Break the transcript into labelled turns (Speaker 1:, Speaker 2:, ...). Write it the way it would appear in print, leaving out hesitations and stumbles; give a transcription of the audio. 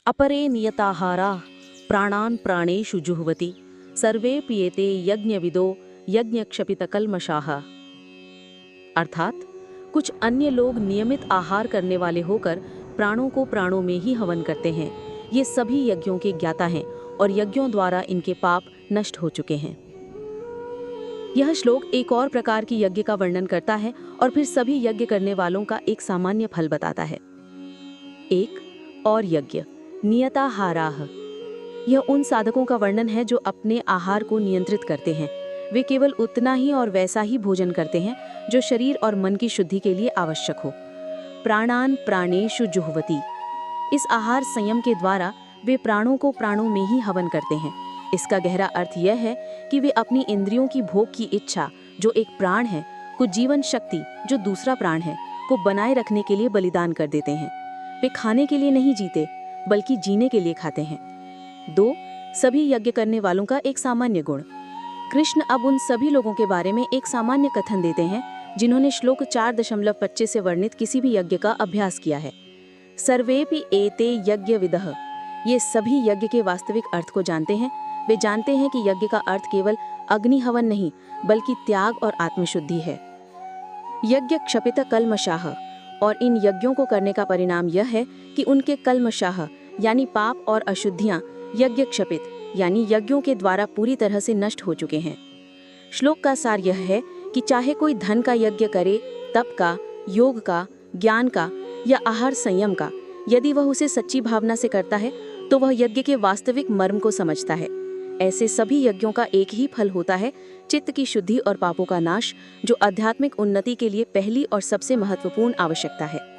Speaker 1: अपरे नियताहारा प्राणान प्राणेषु जुह्वति सर्वे पिएते यज्ञविदो यज्ञक्षपितकल्मषाः। अर्थात कुछ अन्य लोग नियमित आहार करने वाले होकर प्राणों को प्राणों में ही हवन करते हैं। ये सभी यज्ञों के ज्ञाता हैं और यज्ञों द्वारा इनके पाप नष्ट हो चुके हैं। यह श्लोक एक और प्रकार की यज्ञ का वर्णन करता है और फिर सभी यज्ञ करने वालों का एक सामान्य फल बताता है। एक और यज्ञ नियताहाराः। यह उन साधकों का वर्णन है जो अपने आहार को नियंत्रित करते हैं। वे केवल उतना ही और वैसा ही भोजन करते हैं जो शरीर और मन की शुद्धि के लिए आवश्यक हो। प्राणान प्राणेषु जुह्वति। इस आहार संयम के द्वारा वे प्राणों को प्राणों में ही हवन करते हैं। इसका गहरा अर्थ यह है कि वे अपनी इंद्रियों की भोग की इच्छा, जो एक प्राण है, को जीवन शक्ति, जो दूसरा प्राण है, को बनाए रखने के लिए बलिदान कर देते हैं। वे खाने के लिए नहीं जीते, बल्कि जीने के लिए खाते हैं। 2. सभी यज्ञ करने वालों का एक सामान्य गुण। कृष्ण अब उन सभी लोगों के बारे में एक सामान्य कथन देते हैं जिन्होंने श्लोक 4.25 से वर्णित किसी भी यज्ञ का अभ्यास किया है। सर्वेपि एते यज्ञविदः। ये सभी यज्ञ के वास्तविक अर्थ को जानते हैं। वे जानते हैं कि यज्ञ का अर्थ केवल अग्नि हवन नहीं, बल्कि त्याग और आत्मशुद्धि है। यज्ञ क्षपित कल्मषाः। और इन यज्ञों को करने का परिणाम यह है कि उनके कल्मषाः यानी पाप और अशुद्धियां यज्ञ क्षपित यानी यज्ञों के द्वारा पूरी तरह से नष्ट हो चुके हैं। श्लोक का सार यह है कि चाहे कोई धन का यज्ञ करे, तप का, योग का, ज्ञान का या आहार संयम का, यदि वह उसे सच्ची भावना से करता है तो वह यज्ञ के वास्तविक मर्म को समझता है। ऐसे सभी यज्ञों का एक ही फल होता है, चित्त की शुद्धि और पापों का नाश, जो आध्यात्मिक उन्नति के लिए पहली और सबसे महत्वपूर्ण आवश्यकता है।